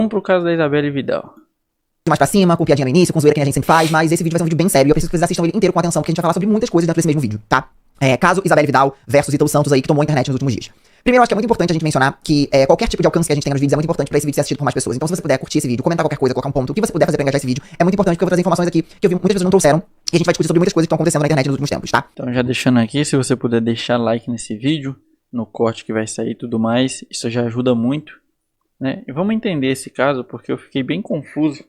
Vamos pro caso da Isabelle Vidal. Mais pra cima, com piadinha no início, com zoeira que a gente sempre faz, mas esse vídeo vai ser um vídeo bem sério e eu preciso que vocês assistam ele inteiro com atenção, porque a gente vai falar sobre muitas coisas dentro desse mesmo vídeo, tá? Caso Isabelle Vidal versus Ítalo Santos aí, que tomou a internet nos últimos dias. Primeiro, eu acho que é muito importante a gente mencionar que qualquer tipo de alcance que a gente tem nos vídeos é muito importante pra esse vídeo ser assistido por mais pessoas. Então, se você puder curtir esse vídeo, comentar qualquer coisa, colocar um ponto, o que você puder fazer pra engajar esse vídeo, é muito importante, porque eu vou trazer informações aqui que eu vi muitas pessoas não trouxeram, e a gente vai discutir sobre muitas coisas que estão acontecendo na internet nos últimos tempos, tá? Então, já deixando aqui, se você puder deixar like nesse vídeo, no corte que vai sair e tudo mais, isso já ajuda muito, né? E vamos entender esse caso, porque eu fiquei bem confuso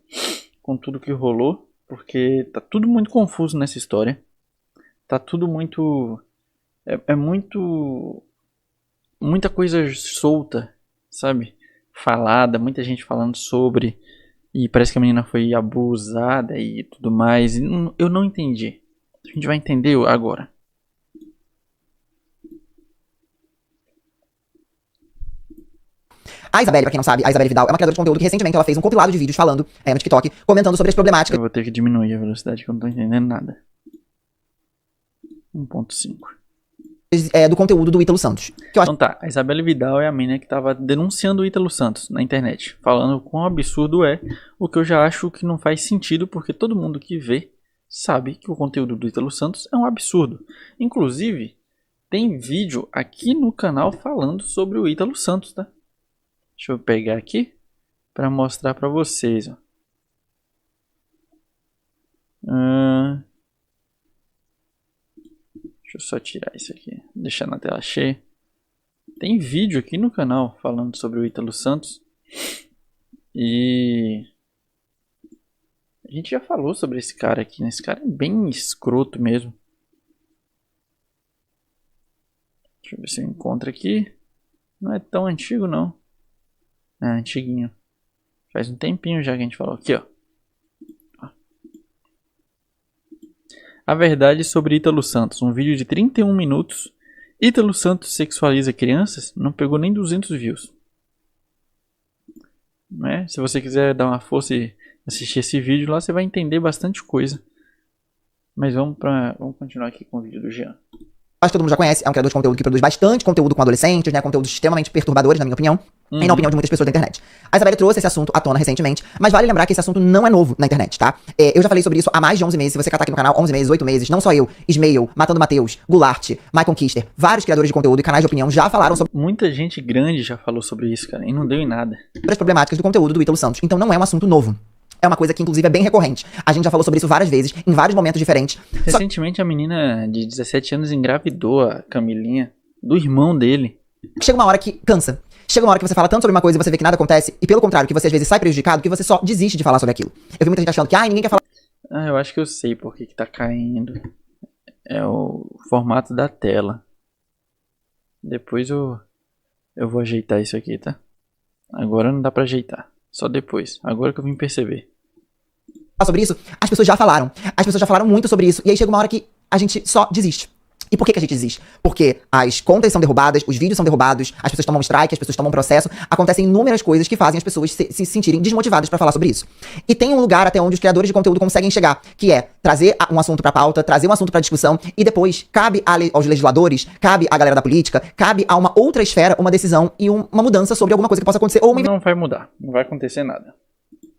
com tudo que rolou, porque tá tudo muito confuso nessa história. Tá tudo muito... muita coisa solta, sabe? Falada, muita gente falando sobre, e parece que a menina foi abusada e tudo mais. E eu não entendi. A gente vai entender agora. A Isabelle, pra quem não sabe, a Isabelle Vidal é uma criadora de conteúdo que recentemente ela fez um compilado de vídeos falando no TikTok, comentando sobre as problemáticas. Eu vou ter que diminuir a velocidade que eu não tô entendendo nada. 1.5. Do conteúdo do Ítalo Santos. Que eu acho... Então tá, a Isabelle Vidal é a menina que tava denunciando o Ítalo Santos na internet, falando quão absurdo é, o que eu já acho que não faz sentido, porque todo mundo que vê sabe que o conteúdo do Ítalo Santos é um absurdo. Inclusive, tem vídeo aqui no canal falando sobre o Ítalo Santos, tá? Deixa eu pegar aqui pra mostrar pra vocês, ó. Deixa eu só tirar isso aqui, deixar na tela cheia. Tem vídeo aqui no canal falando sobre o Ítalo Santos. E a gente já falou sobre esse cara aqui, né? Esse cara é bem escroto mesmo. Deixa eu ver se eu encontro aqui. Não é tão antigo não. É antiguinho. Faz um tempinho já que a gente falou. Aqui, ó. A verdade sobre Ítalo Santos. Um vídeo de 31 minutos. Ítalo Santos sexualiza crianças. Não pegou nem 200 views. Né? Se você quiser dar uma força e assistir esse vídeo lá, você vai entender bastante coisa. Mas vamos continuar aqui com o vídeo do Jean. Acho que todo mundo já conhece, é um criador de conteúdo que produz bastante conteúdo com adolescentes, né? Conteúdos extremamente perturbadores, na minha opinião. E na opinião de muitas pessoas da internet. A Isabelle trouxe esse assunto à tona recentemente, mas vale lembrar que esse assunto não é novo na internet, tá? Eu já falei sobre isso há mais de 11 meses. Se você catar aqui no canal, 11 meses, 8 meses, não só eu, Ismael, Matando Mateus, Goulart, Michael Kister, vários criadores de conteúdo e canais de opinião já falaram sobre... Muita gente grande já falou sobre isso, cara, e não deu em nada. Sobre as problemáticas do conteúdo do Ítalo Santos. Então não é um assunto novo. É uma coisa que, inclusive, é bem recorrente. A gente já falou sobre isso várias vezes, em vários momentos diferentes. Recentemente, a menina de 17 anos engravidou a Camilinha, do irmão dele. Chega uma hora que cansa. Chega uma hora que você fala tanto sobre uma coisa e você vê que nada acontece, e pelo contrário, que você às vezes sai prejudicado, que você só desiste de falar sobre aquilo. Eu vi muita gente achando que, ninguém quer falar. Eu acho que eu sei por que tá caindo. É o formato da tela. Depois eu vou ajeitar isso aqui, tá? Agora não dá pra ajeitar. Só depois. Agora que eu vim perceber. Sobre isso, as pessoas já falaram. As pessoas já falaram muito sobre isso. E aí chega uma hora que a gente só desiste. E por que a gente desiste? Porque as contas são derrubadas, os vídeos são derrubados, as pessoas tomam strike, as pessoas tomam processo. Acontecem inúmeras coisas que fazem as pessoas se sentirem desmotivadas pra falar sobre isso. E tem um lugar até onde os criadores de conteúdo conseguem chegar, que é trazer um assunto pra pauta, trazer um assunto pra discussão, e depois cabe aos legisladores, cabe à galera da política, cabe a uma outra esfera, uma decisão e uma mudança sobre alguma coisa que possa acontecer. Ou uma Não vai mudar, não vai acontecer nada.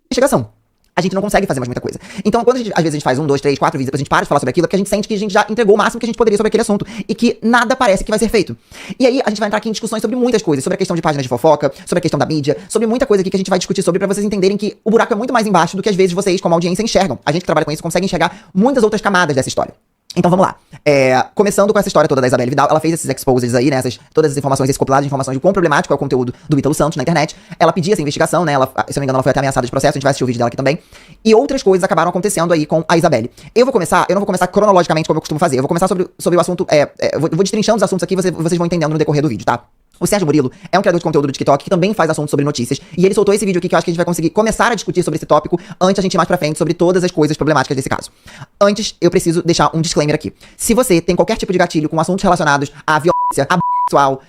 Investigação. A gente não consegue fazer mais muita coisa. Então, quando às vezes a gente faz 1, 2, 3, 4 vídeos, depois a gente para de falar sobre aquilo, é porque a gente sente que a gente já entregou o máximo que a gente poderia sobre aquele assunto. E que nada parece que vai ser feito. E aí, a gente vai entrar aqui em discussões sobre muitas coisas. Sobre a questão de páginas de fofoca, sobre a questão da mídia, sobre muita coisa aqui que a gente vai discutir sobre pra vocês entenderem que o buraco é muito mais embaixo do que às vezes vocês, como audiência, enxergam. A gente que trabalha com isso consegue enxergar muitas outras camadas dessa história. Então vamos lá. Começando com essa história toda da Isabelle Vidal, ela fez esses exposes aí, né? Todas as informações, esse compilado de informações de quão problemático é o conteúdo do Ítalo Santos na internet. Ela pedia essa investigação, né? Se eu não me engano, ela foi até ameaçada de processo, a gente vai assistir o vídeo dela aqui também. E outras coisas acabaram acontecendo aí com a Isabelle. Eu não vou começar cronologicamente como eu costumo fazer. Eu vou começar sobre o assunto. Eu vou destrinchando os assuntos aqui, vocês vão entendendo no decorrer do vídeo, tá? O Sérgio Murilo é um criador de conteúdo do TikTok que também faz assuntos sobre notícias. E ele soltou esse vídeo aqui que eu acho que a gente vai conseguir começar a discutir sobre esse tópico antes a gente ir mais pra frente sobre todas as coisas problemáticas desse caso. Antes, eu preciso deixar um disclaimer aqui. Se você tem qualquer tipo de gatilho com assuntos relacionados à violência, a sexual,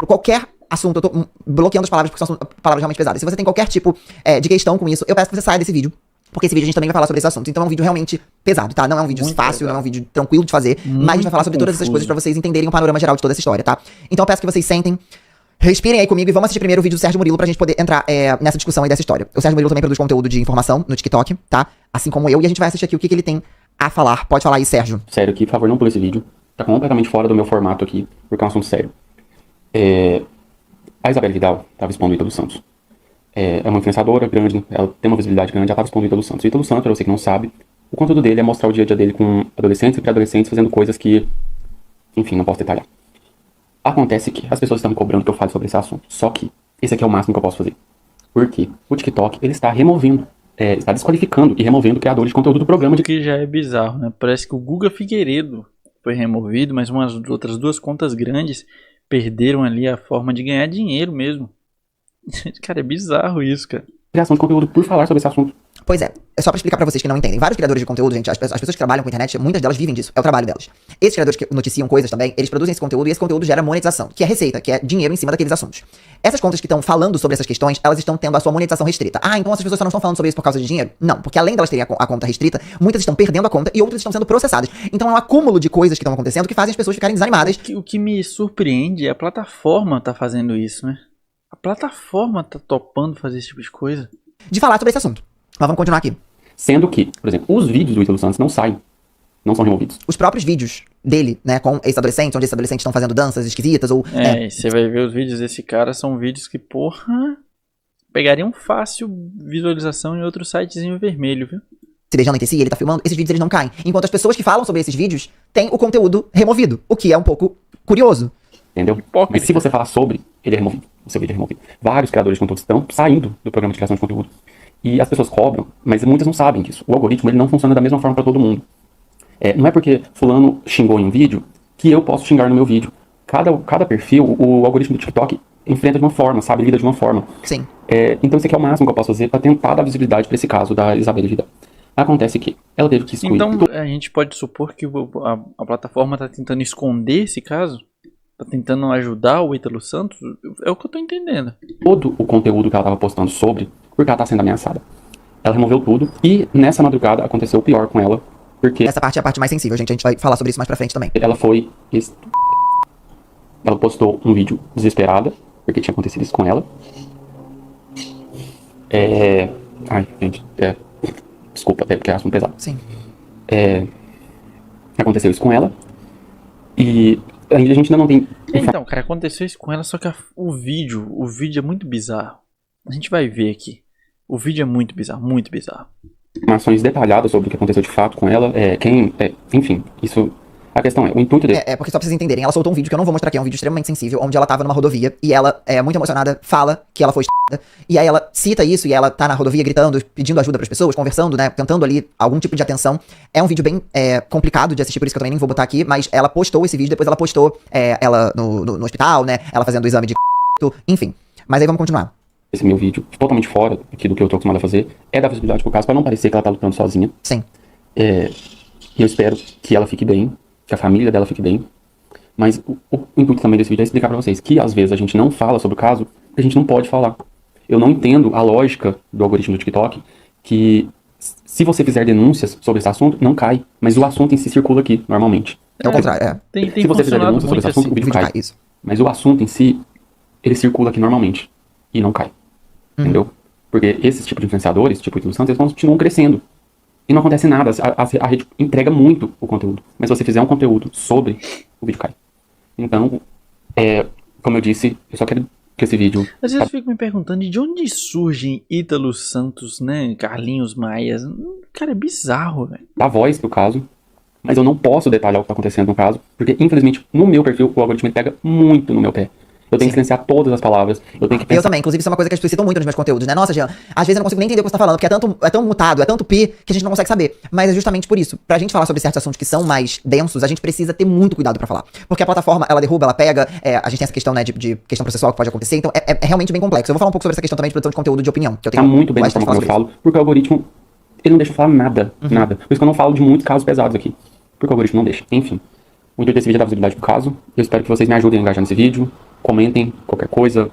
qualquer assunto, eu tô bloqueando as palavras porque são palavras realmente pesadas. Se você tem qualquer tipo de questão com isso, eu peço que você saia desse vídeo. Porque esse vídeo a gente também vai falar sobre esse assunto. Então é um vídeo realmente pesado, tá? Não é um vídeo fácil, não é um vídeo tranquilo de fazer. Mas a gente vai falar sobre todas essas coisas pra vocês entenderem o panorama geral de toda essa história, tá? Então eu peço que vocês sentem, Respirem aí comigo e vamos assistir primeiro o vídeo do Sérgio Murilo pra gente poder entrar nessa discussão aí dessa história. O Sérgio Murilo também produz conteúdo de informação no TikTok, tá? Assim como eu, e a gente vai assistir aqui o que ele tem a falar. Pode falar aí, Sérgio. Sério aqui, por favor, não pule esse vídeo. Tá completamente fora do meu formato aqui, porque é um assunto sério. A Isabelle Vidal tava expondo o Ítalo Santos. É uma influenciadora grande, ela tem uma visibilidade grande, ela tava expondo o Ítalo Santos. O Ítalo Santos, pra você que não sabe, o conteúdo dele é mostrar o dia a dia dele com adolescentes e pré-adolescentes fazendo coisas que, enfim, não posso detalhar. Acontece que as pessoas estão me cobrando que eu fale sobre esse assunto. Só que esse aqui é o máximo que eu posso fazer. Porque o TikTok, ele está removendo, está desqualificando e removendo criadores de conteúdo do programa. O que já é bizarro, né? Parece que o Guga Figueiredo foi removido, mas umas outras duas contas grandes perderam ali a forma de ganhar dinheiro mesmo. Cara, é bizarro isso, cara. Criação de conteúdo por falar sobre esse assunto. Pois é só pra explicar pra vocês que não entendem. Vários criadores de conteúdo, gente, as pessoas que trabalham com internet, muitas delas vivem disso, é o trabalho delas. Esses criadores que noticiam coisas também, eles produzem esse conteúdo e esse conteúdo gera monetização, que é receita, que é dinheiro em cima daqueles assuntos. Essas contas que estão falando sobre essas questões, elas estão tendo a sua monetização restrita. Ah, então essas pessoas só não estão falando sobre isso por causa de dinheiro? Não, porque além delas terem a conta restrita, muitas estão perdendo a conta e outras estão sendo processadas. Então é um acúmulo de coisas que estão acontecendo que fazem as pessoas ficarem desanimadas. O que me surpreende é a plataforma tá fazendo isso, né? A plataforma tá topando fazer esse tipo de coisa. De falar sobre esse assunto. Mas vamos continuar aqui. Sendo que, por exemplo, os vídeos do Ítalo Santos não saem, não são removidos. Os próprios vídeos dele, né, com esses adolescentes, onde esses adolescentes estão fazendo danças esquisitas ou... E você vai ver os vídeos desse cara, são vídeos que, porra, pegariam fácil visualização em outro sitezinho vermelho, viu? Se beijando entre si, ele tá filmando, esses vídeos eles não caem. Enquanto as pessoas que falam sobre esses vídeos têm o conteúdo removido, o que é um pouco curioso. Entendeu? Mas se você falar sobre, ele é removido. O seu vídeo é removido. Vários criadores de conteúdo estão saindo do programa de criação de conteúdo. E as pessoas cobram, mas muitas não sabem disso. O algoritmo ele não funciona da mesma forma para todo mundo. Não é porque fulano xingou em um vídeo que eu posso xingar no meu vídeo. Cada perfil, o algoritmo do TikTok enfrenta de uma forma, sabe? Lida de uma forma. Sim. Então esse aqui é o máximo que eu posso fazer para tentar dar visibilidade para esse caso da Isabelle Vidal. Acontece que ela teve que excluir. Então a gente pode supor que a plataforma tá tentando esconder esse caso? Tá tentando ajudar o Ítalo Santos? É o que eu tô entendendo. Todo o conteúdo que ela tava postando sobre, porque ela tá sendo ameaçada. Ela removeu tudo e nessa madrugada aconteceu o pior com ela, porque... Essa parte é a parte mais sensível, gente. A gente vai falar sobre isso mais pra frente também. Ela foi... Ela postou um vídeo desesperada, porque tinha acontecido isso com ela. Ai, gente, desculpa, até porque é assunto pesado. Sim. Aconteceu isso com ela. E a gente ainda não tem... Então, cara, aconteceu isso com ela, só que o vídeo é muito bizarro. A gente vai ver aqui. O vídeo é muito bizarro, muito bizarro. Informações detalhadas sobre o que aconteceu de fato com ela, enfim, isso... A questão é, o intuito dele... Porque só pra vocês entenderem, ela soltou um vídeo que eu não vou mostrar aqui, é um vídeo extremamente sensível, onde ela tava numa rodovia, e ela, muito emocionada, fala que ela foi e aí ela cita isso, e ela tá na rodovia gritando, pedindo ajuda pras pessoas, conversando, né, tentando ali algum tipo de atenção. É um vídeo bem complicado de assistir, por isso que eu também nem vou botar aqui, mas ela postou esse vídeo, depois ela postou ela no hospital, né, ela fazendo o exame de enfim. Mas aí vamos continuar. Esse meu vídeo, totalmente fora aqui do que eu tô acostumado a fazer, é dar visibilidade pro caso, pra não parecer que ela tá lutando sozinha. Sim. E eu espero que ela fique bem, que a família dela fique bem. Mas o intuito também desse vídeo é explicar pra vocês que às vezes a gente não fala sobre o caso, porque a gente não pode falar. Eu não entendo a lógica do algoritmo do TikTok, que se você fizer denúncias sobre esse assunto, não cai. Mas o assunto em si circula aqui, normalmente. É o contrário, Tem se você fizer denúncias sobre esse assunto, assim. o vídeo cai. Isso. Mas o assunto em si, ele circula aqui normalmente. E não cai. Entendeu? Porque esses tipos de influenciadores, tipo o Ítalo Santos, eles continuam crescendo. E não acontece nada. A rede entrega muito o conteúdo. Mas se você fizer um conteúdo sobre, o vídeo cai. Então, como eu disse, eu só quero que esse vídeo... Às vezes eu fico me perguntando de onde surgem Ítalo Santos, né? Carlinhos Maias. Cara, é bizarro, velho. Dá voz pro caso. Mas eu não posso detalhar o que tá acontecendo no caso. Porque, infelizmente, no meu perfil, o algoritmo pega muito no meu pé. Eu tenho que silenciar todas as palavras. Eu tenho que pensar... Eu também, inclusive isso é uma coisa que as pessoas citam muito nos meus conteúdos, né? Nossa, Jean, às vezes eu não consigo nem entender o que você tá falando, porque é tão mutado, é tanto pi, que a gente não consegue saber. Mas é justamente por isso. Pra gente falar sobre certos assuntos que são mais densos, a gente precisa ter muito cuidado pra falar. Porque a plataforma, ela derruba, ela pega, a gente tem essa questão, né, de questão processual que pode acontecer, então é realmente bem complexo. Eu vou falar um pouco sobre essa questão também de produção de conteúdo de opinião, que eu tenho Tá muito bem na bastante forma como eu falar sobre falo, porque o algoritmo, ele não deixa eu falar nada, nada. Por isso que eu não falo de muitos casos pesados aqui. Porque o algoritmo não deixa. Enfim, o intuito desse vídeo é dar visibilidade pro caso. Eu espero que vocês me ajudem a engajar nesse vídeo. Comentem qualquer coisa,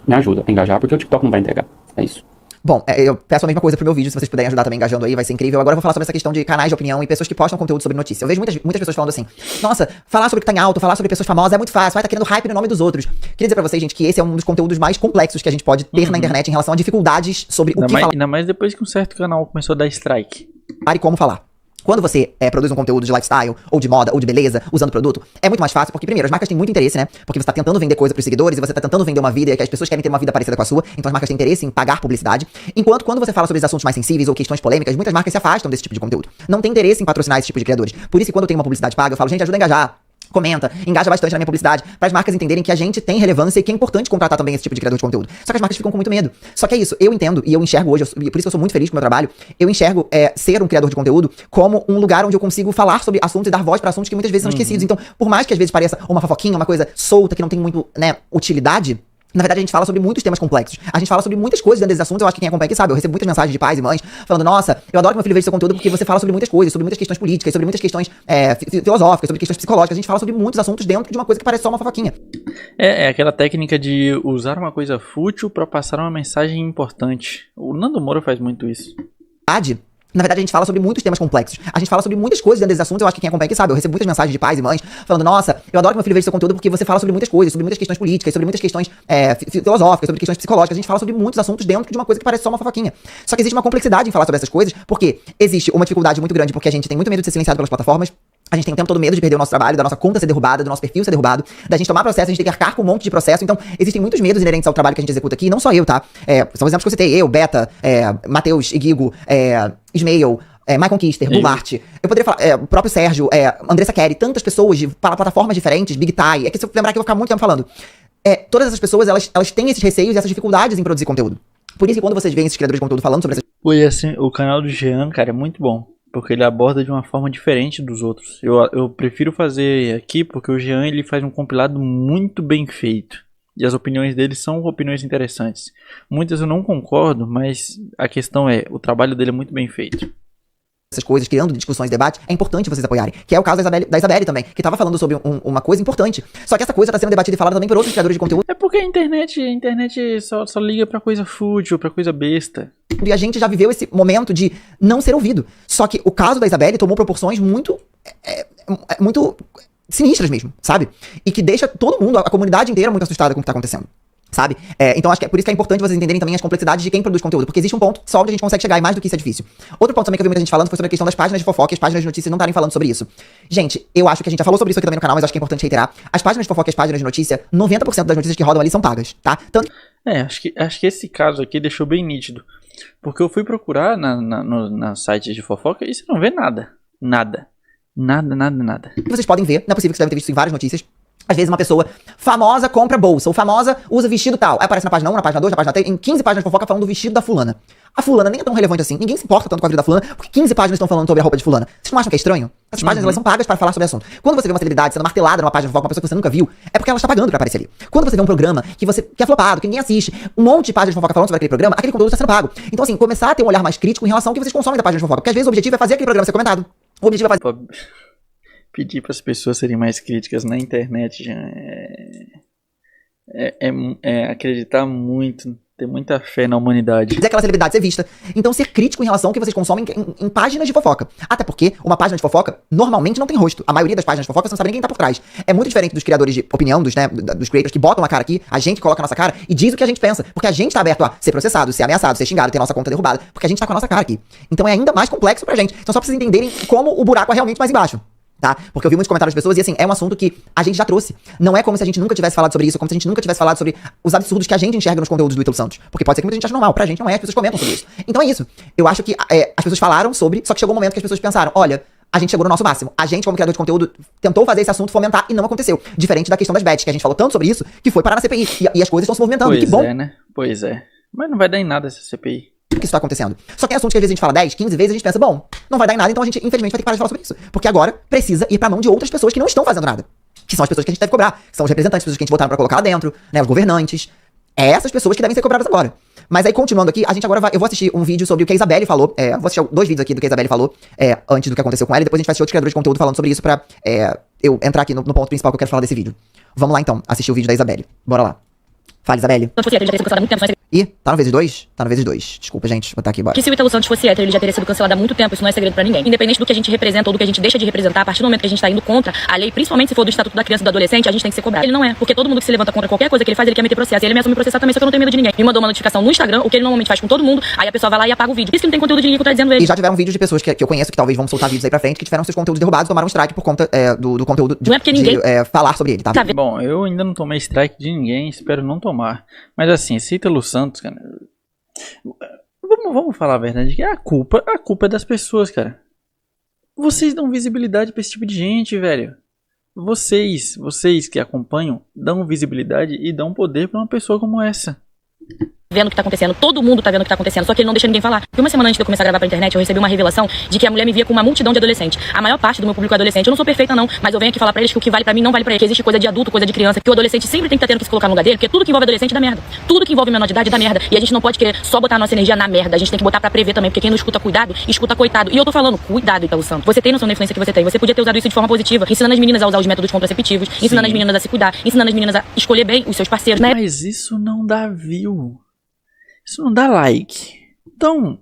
me ajuda a engajar, porque o TikTok não vai entregar. É isso. Bom, eu peço a mesma coisa pro meu vídeo, se vocês puderem ajudar também engajando aí, vai ser incrível. Agora eu vou falar sobre essa questão de canais de opinião e pessoas que postam conteúdo sobre notícia. Eu vejo muitas pessoas falando assim, nossa, falar sobre o que tá em alto, falar sobre pessoas famosas é muito fácil, vai tá querendo hype no nome dos outros. Queria dizer pra vocês, gente, que esse é um dos conteúdos mais complexos que a gente pode ter na internet em relação a dificuldades sobre o que falar. Ainda mais depois que um certo canal começou a dar strike. E como falar. Quando você produz um conteúdo de lifestyle, ou de moda, ou de beleza, usando produto, é muito mais fácil, porque primeiro, as marcas têm muito interesse, né? Porque você tá tentando vender coisa pros seguidores, e você tá tentando vender uma vida, que as pessoas querem ter uma vida parecida com a sua, então as marcas têm interesse em pagar publicidade. Enquanto quando você fala sobre os assuntos mais sensíveis ou questões polêmicas, muitas marcas se afastam desse tipo de conteúdo. Não tem interesse em patrocinar esse tipo de criadores. Por isso que quando eu tenho uma publicidade paga, eu falo, gente, ajuda a engajar. Comenta, engaja bastante na minha publicidade, para as marcas entenderem que a gente tem relevância e que é importante contratar também esse tipo de criador de conteúdo. Só que as marcas ficam com muito medo. Só que é isso, eu entendo e eu enxergo hoje, e por isso que eu sou muito feliz com o meu trabalho, eu enxergo ser um criador de conteúdo como um lugar onde eu consigo falar sobre assuntos e dar voz para assuntos que muitas vezes são esquecidos. Então, por mais que às vezes pareça uma fofoquinha, uma coisa solta, que não tem muito, utilidade, na verdade, a gente fala sobre muitos temas complexos. A gente fala sobre muitas coisas dentro desses assuntos. Eu acho que quem acompanha aqui sabe. Eu recebo muitas mensagens de pais e mães falando, nossa, eu adoro que meu filho veja seu conteúdo porque você fala sobre muitas coisas, sobre muitas questões políticas, sobre muitas questões filosóficas, sobre questões psicológicas. A gente fala sobre muitos assuntos dentro de uma coisa que parece só uma fofoquinha. É aquela técnica de usar uma coisa fútil pra passar uma mensagem importante. O Nando Moura faz muito isso. Na verdade, a gente fala sobre muitos temas complexos. A gente fala sobre muitas coisas dentro desses assuntos. Eu acho que quem acompanha aqui sabe. Eu recebo muitas mensagens de pais e mães falando, nossa, eu adoro que meu filho veja seu conteúdo porque você fala sobre muitas coisas, sobre muitas questões políticas, sobre muitas questões filosóficas, sobre questões psicológicas. A gente fala sobre muitos assuntos dentro de uma coisa que parece só uma fofoquinha. Só que existe uma complexidade em falar sobre essas coisas, porque existe uma dificuldade muito grande, porque a gente tem muito medo de ser silenciado pelas plataformas. A gente tem o tempo todo medo de perder o nosso trabalho, da nossa conta ser derrubada, do nosso perfil ser derrubado, da gente tomar processo, a gente ter que arcar com um monte de processo. Então, existem muitos medos inerentes ao trabalho que a gente executa aqui, não só eu, tá? São exemplos que eu citei, eu, Beta, Matheus, Igigo, Ismael, Michael Kister, Bulart, eu poderia falar, o próprio Sérgio, Andressa Kerry, tantas pessoas de plataformas diferentes, Big Tie, que se eu lembrar que eu vou ficar muito tempo falando. Todas essas pessoas, elas têm esses receios e essas dificuldades em produzir conteúdo. Por isso que quando vocês veem esses criadores de conteúdo falando sobre essas... Pois assim, o canal do Jean, cara, é muito bom. Porque ele aborda de uma forma diferente dos outros. Eu prefiro fazer aqui porque o Jean ele faz um compilado muito bem feito. E as opiniões dele são opiniões interessantes. Muitas eu não concordo, mas a questão é, o trabalho dele é muito bem feito. Essas coisas, criando discussões, debates, é importante vocês apoiarem. Que é o caso da Isabelle também, que tava falando sobre uma coisa importante. Só que essa coisa tá sendo debatida e falada também por outros criadores de conteúdo. É porque a internet só liga pra coisa fútil, pra coisa besta. E a gente já viveu esse momento de não ser ouvido. Só que o caso da Isabelle tomou proporções muito sinistras mesmo, sabe? E que deixa todo mundo, a comunidade inteira, muito assustada com o que tá acontecendo. Sabe? Então acho que é por isso que é importante vocês entenderem também as complexidades de quem produz conteúdo, porque existe um ponto só onde a gente consegue chegar, e mais do que isso é difícil. Outro ponto também que eu vi muita gente falando foi sobre a questão das páginas de fofoca e as páginas de notícia não estarem falando sobre isso. Gente, eu acho que a gente já falou sobre isso aqui também no canal, mas acho que é importante reiterar. As páginas de fofoca e as páginas de notícia, 90% das notícias que rodam ali são pagas, tá? Tanto... acho que esse caso aqui deixou bem nítido. Porque eu fui procurar na site de fofoca e você não vê nada. Nada. Vocês podem ver, não é possível que vocês devem ter visto em várias notícias. Às vezes uma pessoa famosa compra bolsa, ou famosa usa vestido tal. Aí aparece na página 1, na página 2, na página 3, em 15 páginas de fofoca falando do vestido da fulana. A fulana nem é tão relevante assim, ninguém se importa tanto com a vida da fulana, porque 15 páginas estão falando sobre a roupa de fulana. Vocês não acham que é estranho? Essas páginas elas são pagas para falar sobre o assunto. Quando você vê uma celebridade sendo martelada numa página de fofoca, uma pessoa que você nunca viu, é porque ela está pagando pra aparecer ali. Quando você vê um programa que é flopado, que ninguém assiste, um monte de páginas de fofoca falando sobre aquele programa, aquele conteúdo está sendo pago. Então assim, começar a ter um olhar mais crítico em relação ao que vocês consomem da página de fofoca, porque às vezes o objetivo é fazer aquele programa ser comentado. O objetivo é fazer... Pedir para as pessoas serem mais críticas na internet já é acreditar muito, ter muita fé na humanidade. Fazer aquela celebridade ser vista. Então ser crítico em relação ao que vocês consomem em páginas de fofoca. Até porque uma página de fofoca normalmente não tem rosto. A maioria das páginas de fofoca você não sabe nem quem tá por trás. É muito diferente dos criadores de opinião, dos creators que botam a cara aqui, a gente coloca a nossa cara e diz o que a gente pensa. Porque a gente tá aberto a ser processado, ser ameaçado, ser xingado, ter nossa conta derrubada. Porque a gente tá com a nossa cara aqui. Então é ainda mais complexo pra gente. Então só pra vocês entenderem como o buraco é realmente mais embaixo. Tá? Porque eu vi muitos comentários das pessoas e assim, é um assunto que a gente já trouxe. Não é como se a gente nunca tivesse falado sobre isso, é como se a gente nunca tivesse falado sobre os absurdos que a gente enxerga nos conteúdos do Ítalo Santos. Porque pode ser que muita gente ache normal, pra gente não é, as pessoas comentam sobre isso. Então é isso. Eu acho que as pessoas falaram sobre, só que chegou um momento que as pessoas pensaram, olha, a gente chegou no nosso máximo. A gente, como criador de conteúdo, tentou fazer esse assunto fomentar e não aconteceu. Diferente da questão das bets, que a gente falou tanto sobre isso, que foi parar na CPI. E as coisas estão se movimentando, pois que bom. Né? Pois é. Mas não vai dar em nada essa CPI. Que isso tá acontecendo. Só que tem assuntos que às vezes a gente fala 10, 15 vezes e a gente pensa, bom, não vai dar em nada, então a gente infelizmente vai ter que parar de falar sobre isso. Porque agora precisa ir pra mão de outras pessoas que não estão fazendo nada. Que são as pessoas que a gente deve cobrar, que são os representantes, as pessoas que a gente votaram pra colocar lá dentro, né, os governantes. É essas pessoas que devem ser cobradas agora. Mas aí, continuando aqui, a gente agora eu vou assistir um vídeo sobre o que a Isabelle falou. Vou assistir 2 vídeos aqui do que a Isabelle falou antes do que aconteceu com ela. E depois a gente vai assistir outros criadores de conteúdo falando sobre isso pra eu entrar aqui no ponto principal que eu quero falar desse vídeo. Vamos lá então, assistir o vídeo da Isabelle. Bora lá. Fala, Isabelle. Ih, tá no vezes 2? Tá no vezes 2. Desculpa, gente. Vou botar aqui, bora. Que se o Ítalo Santos fosse hétero, ele já teria sido cancelado há muito tempo, isso não é segredo pra ninguém. Independente do que a gente representa ou do que a gente deixa de representar, a partir do momento que a gente tá indo contra a lei, principalmente se for do Estatuto da Criança e do Adolescente, a gente tem que ser cobrado. Ele não é, porque todo mundo que se levanta contra qualquer coisa que ele faz, ele quer meter processo. E ele me assume processar também, só que eu não tenho medo de ninguém. Me mandou uma notificação no Instagram, o que ele normalmente faz com todo mundo, aí a pessoa vai lá e apaga o vídeo. Isso que não tem conteúdo de ninguém que eu tô dizendo ele. E já tiveram vídeos de pessoas que eu conheço que talvez vão soltar vídeos aí pra frente, que tiveram seus conteúdos derrubados, tomaram um strike por conta do conteúdo Não é porque ninguém falar sobre ele, tá? Bom, eu ainda não tomei strike de ninguém, espero não tomar. Mas assim, esse Ítalo Santos, cara... Vamos falar a verdade, que a culpa é das pessoas, cara. Vocês dão visibilidade pra esse tipo de gente, velho. Vocês que acompanham, dão visibilidade e dão poder pra uma pessoa como essa. Vendo o que tá acontecendo, todo mundo tá vendo o que tá acontecendo, só que ele não deixa ninguém falar. E uma semana antes de eu começar a gravar pra internet, eu recebi uma revelação de que a mulher me via com uma multidão de adolescentes. A maior parte do meu público é adolescente. Eu não sou perfeita não, mas eu venho aqui falar pra eles que o que vale pra mim não vale pra eles, que existe coisa de adulto, coisa de criança, que o adolescente sempre tem que estar tendo que se colocar no lugar dele, porque tudo que envolve adolescente dá merda. Tudo que envolve menor de idade dá merda. E a gente não pode querer só botar a nossa energia na merda, a gente tem que botar pra prever também, porque quem não escuta cuidado, escuta coitado. E eu tô falando, cuidado, Ítalo Santos. Você tem noção da influência que você tem. Você podia ter usado isso de forma positiva, ensinando as meninas a usar os métodos contraceptivos, ensinando as meninas a se cuidar, ensinando as meninas a escolher bem os seus parceiros, né? Mas isso não dá view. Isso não dá like. Então...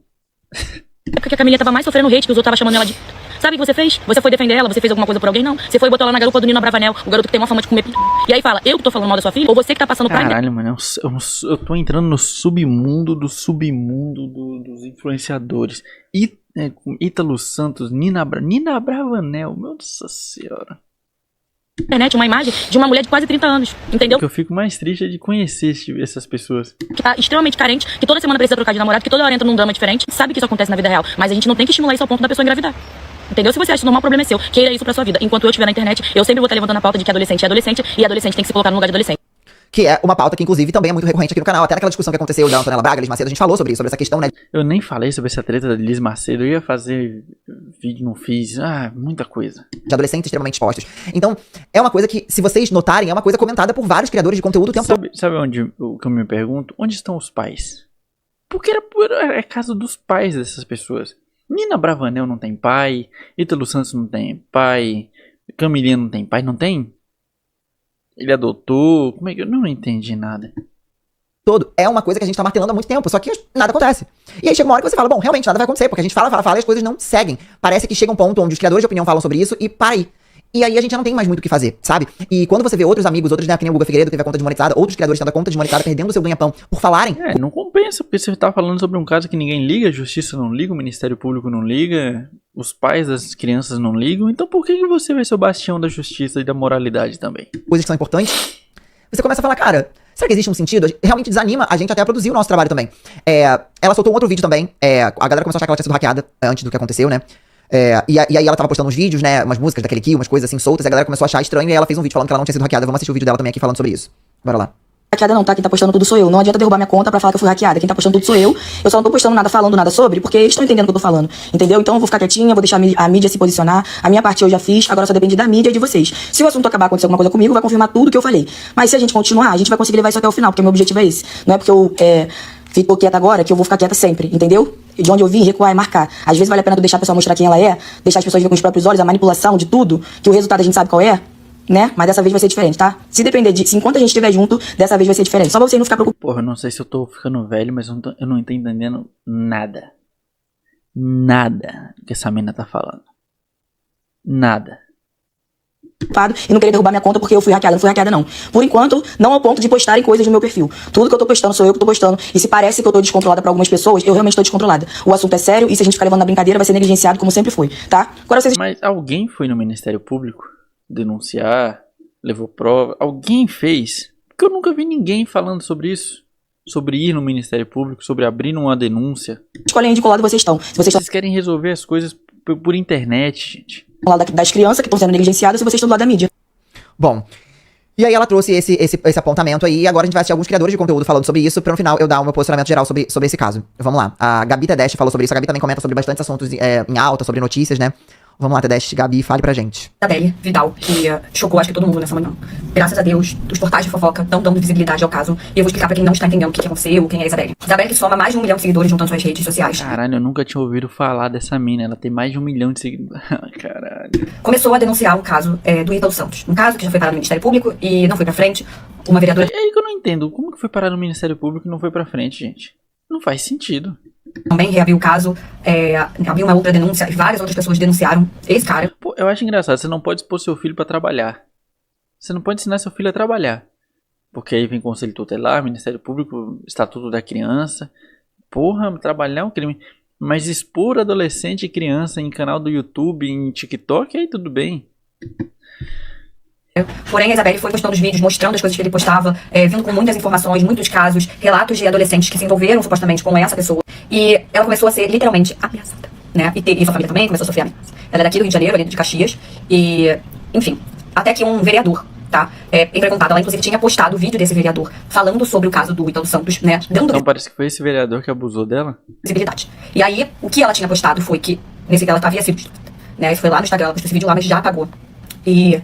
Porque a Camilinha tava mais sofrendo hate, que os outros tava chamando ela de... Sabe o que você fez? Você foi defender ela? Você fez alguma coisa por alguém? Não. Você foi botar ela na garupa do Nino Abravanel, o garoto que tem uma fama de comer p... E aí fala, eu que tô falando mal da sua filha? Ou você que tá passando pra... Caralho, mano, eu tô entrando no submundo dos influenciadores. Ítalo Santos, Nina Abravanel, meu Nossa Senhora. internet uma imagem de uma mulher de quase 30 anos, entendeu? O que eu fico mais triste é de conhecer essas pessoas. Que tá extremamente carente, que toda semana precisa trocar de namorado, que toda hora entra num drama diferente. Sabe que isso acontece na vida real, mas a gente não tem que estimular isso ao ponto da pessoa engravidar. Entendeu? Se você acha normal, o problema é seu. Queira isso pra sua vida. Enquanto eu estiver na internet, eu sempre vou estar levantando a pauta de que adolescente é adolescente e adolescente tem que se colocar no lugar de adolescente. Que é uma pauta que, inclusive, também é muito recorrente aqui no canal. Até naquela discussão que aconteceu da Antonella Braga, Liz Macedo, a gente falou sobre isso, sobre essa questão, né? Eu nem falei sobre essa treta da Liz Macedo. Eu ia fazer vídeo, não fiz. Muita coisa. De adolescentes extremamente expostos. Então, é uma coisa que, se vocês notarem, é uma coisa comentada por vários criadores de conteúdo o tempo todo. Sabe o que eu me pergunto? Onde estão os pais? Porque é caso dos pais dessas pessoas. Nina Abravanel não tem pai. Ítalo Santos não tem pai. Camilinha não tem pai, não tem? Ele adotou. Como é que eu não entendi nada? Todo. É uma coisa que a gente tá martelando há muito tempo, só que nada acontece. E aí chega uma hora que você fala, bom, realmente nada vai acontecer, porque a gente fala e as coisas não seguem. Parece que chega um ponto onde os criadores de opinião falam sobre isso e para aí. E aí a gente já não tem mais muito o que fazer, sabe? E quando você vê outros amigos, outros, né, que nem o Guga Figueiredo, que teve a conta desmonetizada, outros criadores tendo a conta desmonetizada, perdendo o seu ganha-pão por falarem. Não compensa, porque você tá falando sobre um caso que ninguém liga, a justiça não liga, o Ministério Público não liga, os pais das crianças não ligam, então por que você vai ser o bastião da justiça e da moralidade também? Coisas que são importantes. Você começa a falar, cara, será que existe um sentido? Realmente desanima a gente até a produzir o nosso trabalho também. Ela soltou um outro vídeo também, a galera começou a achar que ela tinha sido hackeada antes do que aconteceu, né? E aí ela tava postando uns vídeos, né, umas músicas daquele Kill, umas coisas assim soltas, e a galera começou a achar estranho, e aí ela fez um vídeo falando que ela não tinha sido hackeada. Vamos assistir o vídeo dela também aqui falando sobre isso. Bora lá. Hackeada não, tá? Quem tá postando tudo sou eu. Não adianta derrubar minha conta pra falar que eu fui hackeada. Quem tá postando tudo sou eu. Eu só não tô postando nada, falando nada sobre, porque eles estão entendendo o que eu tô falando. Entendeu? Então eu vou ficar quietinha, vou deixar a mídia se posicionar. A minha parte eu já fiz, agora só depende da mídia e de vocês. Se o assunto acabar acontecendo alguma coisa comigo, vai confirmar tudo que eu falei. Mas se a gente continuar, a gente vai conseguir levar isso até o final, porque o meu objetivo é esse. Não é porque eu fico quieta agora que eu vou ficar quieta sempre, entendeu? De onde eu vim, recuar e marcar. Às vezes vale a pena tu deixar a pessoa mostrar quem ela é, deixar as pessoas ver com os próprios olhos a manipulação de tudo, que o resultado a gente sabe qual é. Né? Mas dessa vez vai ser diferente, tá? Se depender se enquanto a gente estiver junto, dessa vez vai ser diferente. Só pra você não ficar preocupado. Porra, eu não sei se eu tô ficando velho, mas eu não tô entendendo nada. Nada que essa mina tá falando. Nada. E não querer derrubar minha conta porque eu fui hackeada. Não fui hackeada, não. Por enquanto, não ao ponto de postarem coisas no meu perfil. Tudo que eu tô postando sou eu que tô postando. E se parece que eu tô descontrolada pra algumas pessoas, eu realmente tô descontrolada. O assunto é sério e se a gente ficar levando na brincadeira, vai ser negligenciado como sempre foi, tá? Agora vocês... Mas alguém foi no Ministério Público denunciar, levou prova, alguém fez, porque eu nunca vi ninguém falando sobre isso, sobre ir no Ministério Público, sobre abrir uma denúncia. Escolhem de qual lado vocês estão. Se vocês querem resolver as coisas por internet, gente. Estão lá das crianças que estão sendo negligenciadas, se vocês estão do lado da mídia. Bom, e aí ela trouxe esse apontamento aí, e agora a gente vai assistir alguns criadores de conteúdo falando sobre isso, pra no final eu dar o meu posicionamento geral sobre esse caso. Vamos lá, a Gabi Tedeschi falou sobre isso, a Gabi também comenta sobre bastantes assuntos em alta, sobre notícias, né? Vamos lá, Tedeschi, Gabi, fale pra gente. Isabelle Vidal, que chocou acho que todo mundo nessa manhã. Graças a Deus, os portais de fofoca estão dando visibilidade ao caso. E eu vou explicar pra quem não está entendendo o que aconteceu, quem é a Isabelle. Isabelle que soma mais de 1 milhão de seguidores juntando suas redes sociais. Caralho, eu nunca tinha ouvido falar dessa mina. Ela tem mais de 1 milhão de seguidores. Caralho. Começou a denunciar o caso do Ítalo Santos. Um caso que já foi parado no Ministério Público e não foi pra frente. Uma vereadora... É aí que eu não entendo. Como que foi parar no Ministério Público e não foi pra frente, gente? Não faz sentido. Também reabriu o caso, abriu uma outra denúncia e várias outras pessoas denunciaram esse cara. Pô, eu acho engraçado. Você não pode expor seu filho pra trabalhar. Você não pode ensinar seu filho a trabalhar. Porque aí vem Conselho Tutelar, Ministério Público, Estatuto da Criança. Porra, trabalhar é um crime. Mas expor adolescente e criança em canal do YouTube, em TikTok, aí tudo bem. Porém, a Isabelle foi postando os vídeos, mostrando as coisas que ele postava, vindo com muitas informações, muitos casos, relatos de adolescentes que se envolveram supostamente com essa pessoa. E ela começou a ser literalmente ameaçada, né? E sua família também começou a sofrer ameaças. Ela é daqui do Rio de Janeiro, ali de Caxias. E, enfim, até que um vereador, tá? Entrou em contato. Ela, inclusive, tinha postado o vídeo desse vereador falando sobre o caso do Ítalo Santos, né? Dando Então parece que foi esse vereador que abusou dela? visibilidade. E aí, o que ela tinha postado foi que, nesse que ela havia sido, né? Isso foi lá no Instagram, ela postou esse vídeo lá, mas já apagou. E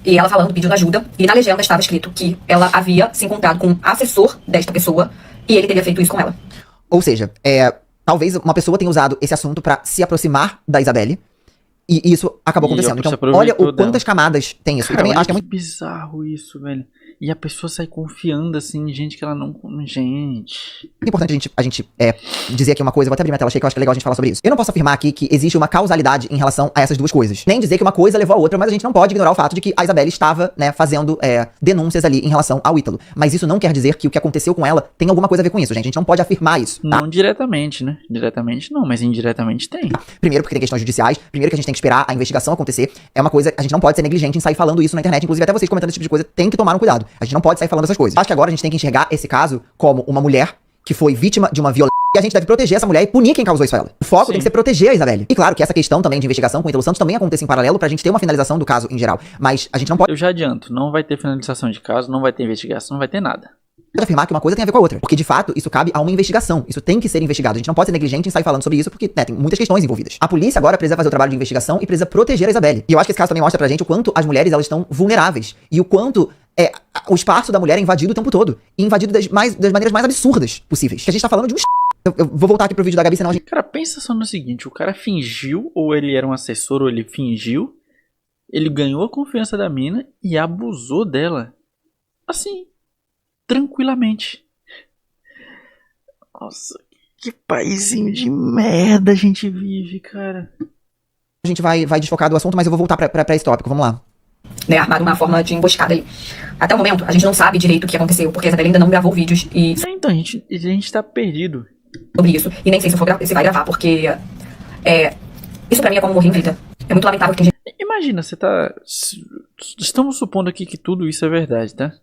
ela falando, pedindo ajuda, e na legenda estava escrito que ela havia se encontrado com um assessor desta pessoa, e ele teria feito isso com ela. Ou seja, talvez uma pessoa tenha usado esse assunto pra se aproximar da Isabelle, e isso acabou E a acontecendo. pessoa Então, olha aproveitou o quantas camadas tem isso. Cara, E também olha acho que é que muito bizarro isso, velho. E a pessoa sai confiando, assim, em gente que ela não... Gente... importante a gente dizer aqui uma coisa. Vou até abrir minha tela cheia, que eu acho que é legal a gente falar sobre isso. Eu não posso afirmar aqui que existe uma causalidade em relação a essas duas coisas. Nem dizer que uma coisa levou a outra, mas a gente não pode ignorar o fato de que a Isabelle estava, né, fazendo denúncias ali em relação ao Ítalo. Mas isso não quer dizer que o que aconteceu com ela tem alguma coisa a ver com isso, gente. A gente não pode afirmar isso, tá? Não diretamente, né? Diretamente não, mas indiretamente tem. Primeiro porque tem questões judiciais, primeiro que a gente tem que esperar a investigação acontecer. É uma coisa, a gente não pode ser negligente em sair falando isso na internet. Inclusive, até vocês comentando esse tipo de coisa, tem que tomar um cuidado. A gente não pode sair falando essas coisas. Acho que agora a gente tem que enxergar esse caso como uma mulher que foi vítima de uma violência. E a gente deve proteger essa mulher e punir quem causou isso a ela. O foco Sim. tem que ser proteger a Isabelle. E claro que essa questão também de investigação com o Ítalo Santos também acontece em paralelo pra gente ter uma finalização do caso em geral. Mas a gente não pode Eu já adianto, não vai ter finalização de caso, não vai ter investigação, não vai ter nada. afirmar que uma coisa tem a ver com a outra. Porque, de fato, isso cabe a uma investigação. Isso tem que ser investigado. A gente não pode ser negligente em sair falando sobre isso, porque, né, tem muitas questões envolvidas. A polícia agora precisa fazer o trabalho de investigação e precisa proteger a Isabelle. E eu acho que esse caso também mostra pra gente o quanto as mulheres, elas estão vulneráveis. E o quanto o espaço da mulher é invadido o tempo todo. E invadido das maneiras mais absurdas possíveis. Que a gente tá falando de um eu vou voltar aqui pro vídeo da Gabi, senão a gente... Cara, pensa só no seguinte, o cara fingiu, ou ele era um assessor, ou ele fingiu, ele ganhou a confiança da mina e abusou dela. Assim, tranquilamente. Nossa, que paizinho de merda a gente vive, cara. A gente vai desfocar do assunto, mas eu vou voltar pra esse tópico, vamos lá. Né, armado uma forma de emboscada ali. Até o momento, a gente não sabe direito o que aconteceu, porque a Isabelle ainda não gravou vídeos Então, a gente tá perdido. sobre isso. E nem sei se se vai gravar, porque isso pra mim é como morrer em vida. É muito lamentável que tem gente... Imagina, você tá... Estamos supondo aqui que tudo isso é verdade, tá?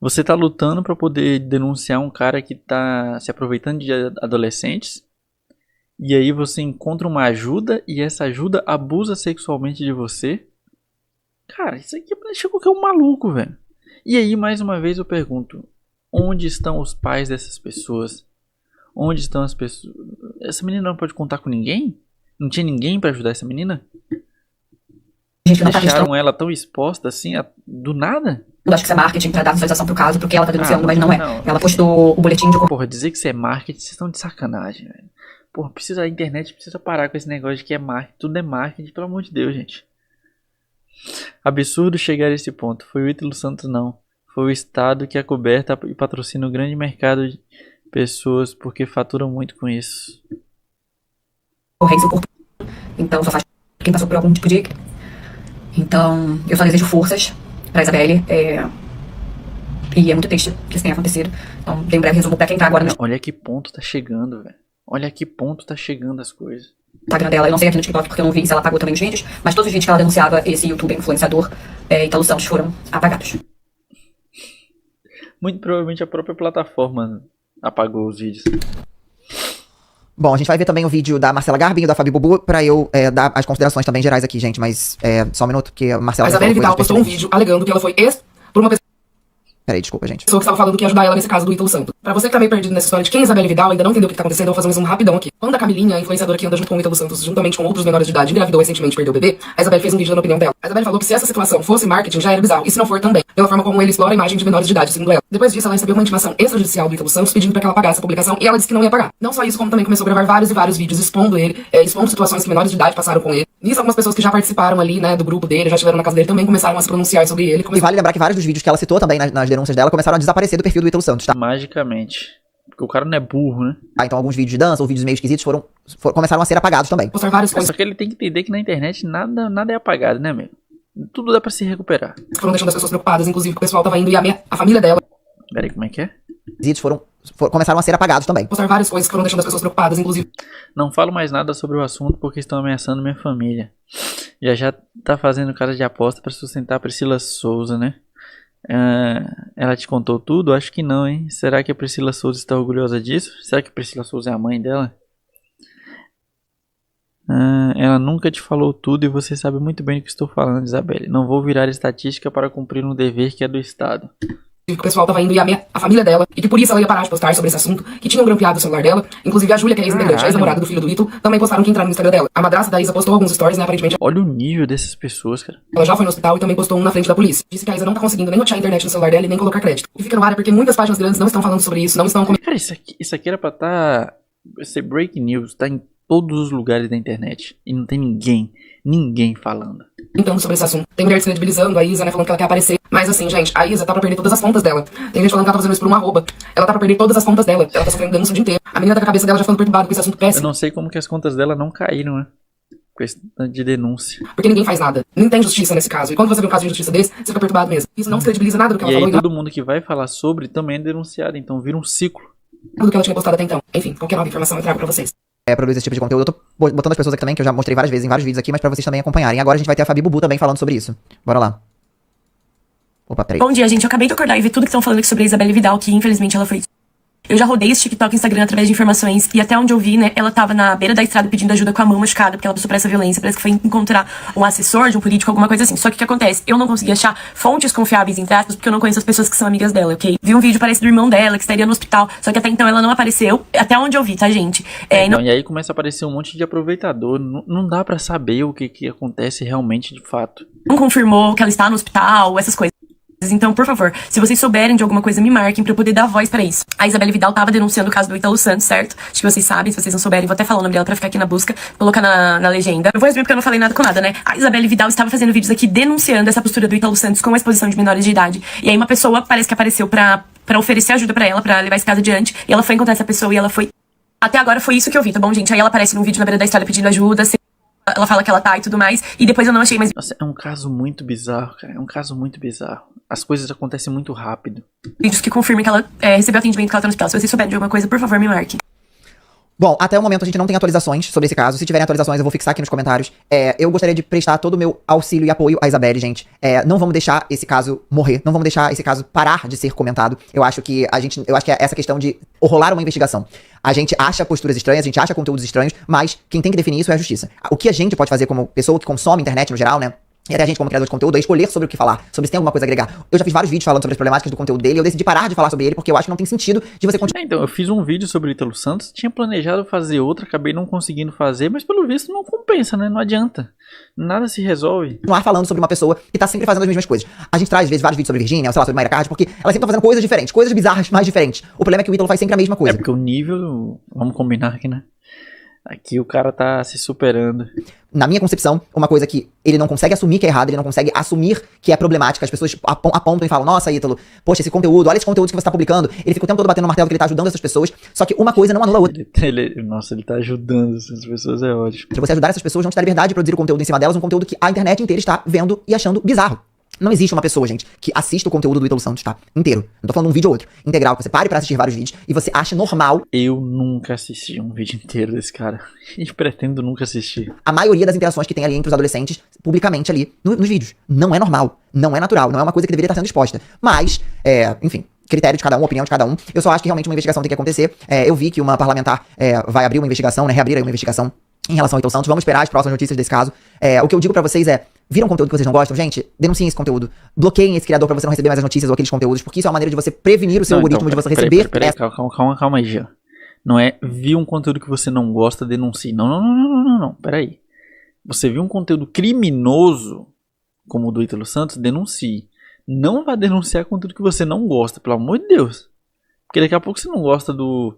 Você tá lutando pra poder denunciar um cara que tá se aproveitando de adolescentes. E aí você encontra uma ajuda e essa ajuda abusa sexualmente de você. Cara, isso aqui parece qualquer um maluco, velho. E aí, mais uma vez eu pergunto, onde estão os pais dessas pessoas? Onde estão as pessoas? Essa menina não pode contar com ninguém? Não tinha ninguém pra ajudar essa menina? gente que não tá acreditando. Deixaram ela tão exposta assim, do nada? Eu acho que isso é marketing pra dar visualização pro caso, porque ela tá denunciando, mas não é. não. Ela postou o boletim de Porra, dizer que isso é marketing, vocês estão de sacanagem, velho. Porra, a internet precisa parar com esse negócio de que é marketing. Tudo é marketing, pelo amor de Deus, gente. Absurdo chegar a esse ponto. Foi o Ítalo Santos, não. Foi o Estado que acoberta e patrocina o grande mercado de pessoas porque faturam muito com isso. corrência o corpo. Então só faz quem passou por algum tipo de... Então eu só desejo forças pra Isabelle. E é muito triste que isso tenha acontecido. Então tem um breve resumo pra quem tá agora no Olha que ponto tá chegando, velho. Olha que ponto tá chegando as coisas. Instagram dela. Eu não sei aqui no TikTok porque eu não vi se ela apagou também os vídeos, mas todos os vídeos que ela denunciava esse youtuber influenciador Ítalo Santos foram apagados. Muito provavelmente a própria plataforma apagou os vídeos. Bom, a gente vai ver também o vídeo da Marcela Garbin e da Fabi Bubu pra eu dar as considerações também gerais aqui, gente. Mas só um minuto, porque a Marcela... A Isabelle Vidal postou um vídeo alegando que ela foi por uma pessoa Peraí, desculpa, gente. que estava falando que ia ajudar ela nesse caso do Ítalo Santos. Pra você que tá meio perdido nessa história de quem é Isabelle Vidal, ainda não entendeu o que tá acontecendo, eu vou fazer um resumo rapidão aqui. Quando a Camilinha, a influenciadora que anda junto com o Ítalo Santos, juntamente com outros menores de idade, engravidou recentemente e perdeu o bebê, a Isabelle fez um vídeo dando a opinião dela. A Isabelle falou que se essa situação fosse marketing, já era bizarro, e se não for também, pela forma como ele explora a imagem de menores de idade, segundo ela. Depois disso, ela recebeu uma intimação extrajudicial do Ítalo Santos pedindo pra que ela pagasse a publicação, e ela disse que não ia pagar. Não só isso, como também começou a gravar vários e vários vídeos expondo ele, expondo situações que menores de idade passaram com ele. Nisso, algumas pessoas que já participaram ali, né, do grupo dele, já estiveram na casa dele, também começaram a se pronunciar sobre ele. E vale lembrar que vários dos vídeos que ela citou também nas denúncias dela começaram a desaparecer do perfil do Ítalo Santos, tá? Magicamente. Porque o cara não é burro, né? Então alguns vídeos de dança ou vídeos meio esquisitos começaram a ser apagados também. Postar várias coisas Só que ele tem que entender que na internet nada é apagado, né, amigo? Tudo dá pra se recuperar. que foram deixando as pessoas preocupadas, inclusive que o pessoal tava indo e a família dela. Peraí, como é que é? Esquisitos começaram a ser apagados também. Postar várias coisas que foram deixando as pessoas preocupadas, inclusive Não falo mais nada sobre o assunto porque estão ameaçando minha família. Já tá fazendo cara de aposta pra sustentar a Priscila Souza, né? Ela te contou tudo? Acho que não, hein? Será que a Priscila Souza está orgulhosa disso? Será que a Priscila Souza é a mãe dela? Ela nunca te falou tudo e você sabe muito bem do que estou falando, Isabelle. Não vou virar estatística para cumprir um dever que é do Estado. que o pessoal tava indo e a família dela, e que por isso ela ia parar de postar sobre esse assunto, que tinham grampeado o celular dela. Inclusive a Júlia, que é ex-integrante, ex-namorada do filho do Ítalo, também postaram que entraram no Instagram dela. A madrasta da Isa postou alguns stories, né, aparentemente. Olha o nível dessas pessoas, cara. Ela já foi no hospital e também postou um na frente da polícia. Disse que a Isa não tá conseguindo nem rotear a internet no celular dela e nem colocar crédito. E fica no ar é porque muitas páginas grandes não estão falando sobre isso, não estão comentando. Cara, isso aqui era pra ser breaking news, tá em todos os lugares da internet. E não tem ninguém falando. Então, sobre esse assunto. Tem mulher descredibilizando a Isa, né, falando que ela quer aparecer. Mas assim, gente, a Isa tá pra perder todas as contas dela. Tem gente falando que ela tá fazendo isso por uma arroba. Ela tá pra perder todas as contas dela. Ela tá sofrendo denúncia o dia inteiro. A menina tá com a cabeça dela já falando perturbada com esse assunto Eu péssimo. não sei como que as contas dela não caíram, né? Com esse tanto de denúncia. Porque ninguém faz nada. Nem tem justiça nesse caso. E quando você vê um caso de injustiça desse, você fica perturbado mesmo. Isso não descredibiliza nada do que ela E falou aí e nada todo mundo que vai falar sobre também é denunciado, então vira um ciclo. do que ela tinha postado até então. Enfim, qualquer nova informação eu trago pra vocês. Produzir esse tipo de conteúdo. Eu tô botando as pessoas aqui também, que eu já mostrei várias vezes em vários vídeos aqui, mas pra vocês também acompanharem. Agora a gente vai ter a Fabi Bubu também falando sobre isso. Bora lá. Opa, peraí. Bom dia, gente. Eu acabei de acordar e ver tudo que estão falando aqui sobre a Isabelle Vidal, que infelizmente ela foi. Eu já rodei esse TikTok e Instagram através de informações e até onde eu vi, né, ela tava na beira da estrada pedindo ajuda com a mão machucada porque ela passou por essa violência. Parece que foi encontrar um assessor de um político, alguma coisa assim. Só que o que acontece? Eu não consegui achar fontes confiáveis, entre aspas, porque eu não conheço as pessoas que são amigas dela, ok? Vi um vídeo, parece do irmão dela, que estaria no hospital, só que até então ela não apareceu, até onde eu vi, tá, gente? Então, e aí começa a aparecer um monte de aproveitador. Não dá pra saber o que acontece realmente de fato. Não confirmou que ela está no hospital, essas coisas. Então, por favor, se vocês souberem de alguma coisa, me marquem pra eu poder dar voz pra isso. A Isabelle Vidal tava denunciando o caso do Ítalo Santos, certo? Acho que vocês sabem, se vocês não souberem, vou até falar o nome dela pra ficar aqui na busca, colocar na legenda. Eu vou resumir porque eu não falei nada com nada, né? A Isabelle Vidal estava fazendo vídeos aqui denunciando essa postura do Ítalo Santos com a exposição de menores de idade. E aí uma pessoa parece que apareceu pra oferecer ajuda pra ela, pra levar esse caso adiante. E ela foi encontrar essa pessoa e ela foi... Até agora foi isso que eu vi, tá bom, gente? Aí ela aparece num vídeo na beira da estrada pedindo ajuda, ela fala que ela tá e tudo mais, e depois eu não achei mais Nossa, é um caso muito bizarro, cara. É um caso muito bizarro. As coisas acontecem muito rápido. vídeos que confirmem que ela recebeu atendimento, que ela tá no hospital. Se vocês souberem de alguma coisa, por favor, me marquem. Bom, até o momento a gente não tem atualizações sobre esse caso. Se tiverem atualizações, eu vou fixar aqui nos comentários. Eu gostaria de prestar todo o meu auxílio e apoio à Isabelle, gente. Não vamos deixar esse caso morrer. Não vamos deixar esse caso parar de ser comentado. Eu acho que é essa questão de rolar uma investigação. A gente acha posturas estranhas, a gente acha conteúdos estranhos, mas quem tem que definir isso é a justiça. O que a gente pode fazer como pessoa que consome internet no geral, né? E até a gente como criador de conteúdo é escolher sobre o que falar, sobre se tem alguma coisa a agregar. Eu já fiz vários vídeos falando sobre as problemáticas do conteúdo dele e eu decidi parar de falar sobre ele porque eu acho que não tem sentido de você continuar. Então, eu fiz um vídeo sobre o Ítalo Santos, tinha planejado fazer outro, acabei não conseguindo fazer, mas pelo visto não compensa, né? Não adianta. Nada se resolve. Continuar falando sobre uma pessoa que tá sempre fazendo as mesmas coisas. A gente traz, às vezes, vários vídeos sobre Virgínia, ou sei lá, sobre Mayra Card, porque ela sempre tá fazendo coisas diferentes, coisas bizarras, mais diferentes. O problema é que o Ítalo faz sempre a mesma É coisa. porque o nível, vamos combinar aqui, né? Aqui o cara tá se superando. Na minha concepção, uma coisa que ele não consegue assumir que é errado, ele não consegue assumir que é problemática. As pessoas apontam e falam, nossa, Ítalo, poxa, esse conteúdo, olha esse conteúdo que você tá publicando. Ele fica o tempo todo batendo no martelo que ele tá ajudando essas pessoas. Só que uma coisa não anula a outra. Nossa, ele tá ajudando essas pessoas, é ótimo. Se você ajudar essas pessoas, não te dá liberdade de produzir o conteúdo em cima delas, um conteúdo que a internet inteira está vendo e achando bizarro. Não existe uma pessoa, gente, que assista o conteúdo do Ítalo Santos, tá? Inteiro. Não tô falando de um vídeo ou outro. Integral, que você pare pra assistir vários vídeos e você acha normal. Eu nunca assisti um vídeo inteiro desse cara. E pretendo nunca assistir. A maioria das interações que tem ali entre os adolescentes, publicamente ali, nos vídeos. Não é normal. Não é natural. Não é uma coisa que deveria estar sendo exposta. Mas, enfim, critério de cada um, opinião de cada um. Eu só acho que realmente uma investigação tem que acontecer. Eu vi que uma parlamentar vai abrir uma investigação, né? Reabrir aí uma investigação em relação ao Ítalo Santos. Vamos esperar as próximas notícias desse caso. O que eu digo pra vocês viram conteúdo que vocês não gostam? Gente, denunciem esse conteúdo. Bloqueiem esse criador pra você não receber mais as notícias ou aqueles conteúdos, porque isso é uma maneira de você prevenir o seu algoritmo, de você receber... Peraí, calma aí, Jean. Não é viu um conteúdo que você não gosta, denuncie. Não. Peraí. Você viu um conteúdo criminoso, como o do Ítalo Santos, denuncie. Não vá denunciar conteúdo que você não gosta, pelo amor de Deus. Porque daqui a pouco você não gosta do...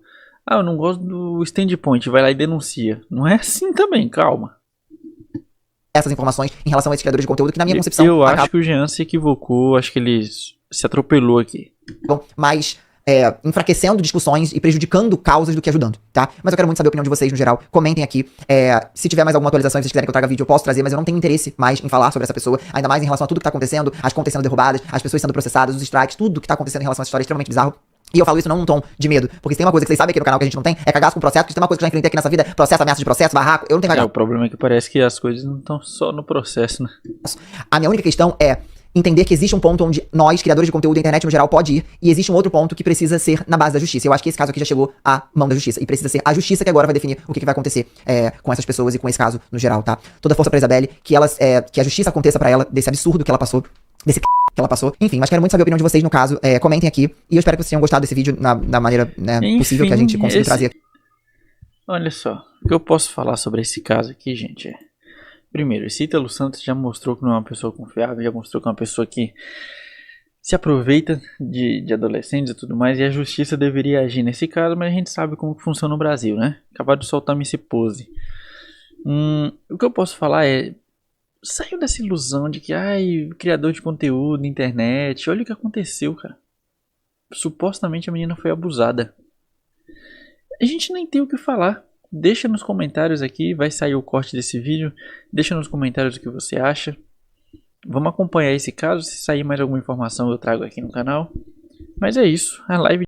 eu não gosto do Standpoint, vai lá e denuncia. Não é assim também, calma. essas informações em relação a esses criadores de conteúdo que, na minha concepção, Eu acabam, acho que o Jean se equivocou, acho que ele se atropelou aqui. mais enfraquecendo discussões e prejudicando causas do que ajudando, tá? Mas eu quero muito saber a opinião de vocês no geral. Comentem aqui. Se tiver mais alguma atualização e vocês quiserem que eu traga vídeo, eu posso trazer, mas eu não tenho interesse mais em falar sobre essa pessoa, ainda mais em relação a tudo que tá acontecendo, as contas sendo derrubadas, as pessoas sendo processadas, os strikes, tudo que tá acontecendo em relação a essa história é extremamente bizarro. E eu falo isso não num tom de medo, porque se tem uma coisa que vocês sabem aqui no canal que a gente não tem, é cagaço com processo, porque se tem uma coisa que eu já enfrentei aqui nessa vida, processo, ameaça de processo, barraco, eu não tenho cagado. O problema é que parece que as coisas não estão só no processo, né? A minha única questão é entender que existe um ponto onde nós, criadores de conteúdo da internet no geral, pode ir, e existe um outro ponto que precisa ser na base da justiça. Eu acho que esse caso aqui já chegou à mão da justiça, e precisa ser a justiça que agora vai definir o que vai acontecer com essas pessoas e com esse caso no geral, tá? Toda força pra Isabelle, que a justiça aconteça pra ela, desse absurdo que ela passou, desse que ela passou. Enfim, mas quero muito saber a opinião de vocês no caso. Comentem aqui, e eu espero que vocês tenham gostado desse vídeo da maneira possível que a gente conseguiu trazer. Olha só, o que eu posso falar sobre esse caso aqui, gente, primeiro, esse Ítalo Santos já mostrou que não é uma pessoa confiável, já mostrou que é uma pessoa que se aproveita de adolescentes e tudo mais, e a justiça deveria agir nesse caso, mas a gente sabe como que funciona no Brasil, né? Acabado de soltar Missy Pose. O que eu posso falar saiu dessa ilusão de que, criador de conteúdo, internet, olha o que aconteceu, cara. Supostamente a menina foi abusada. A gente nem tem o que falar. Deixa nos comentários aqui, vai sair o corte desse vídeo. Deixa nos comentários o que você acha. Vamos acompanhar esse caso. Se sair mais alguma informação eu trago aqui no canal. Mas é isso, a live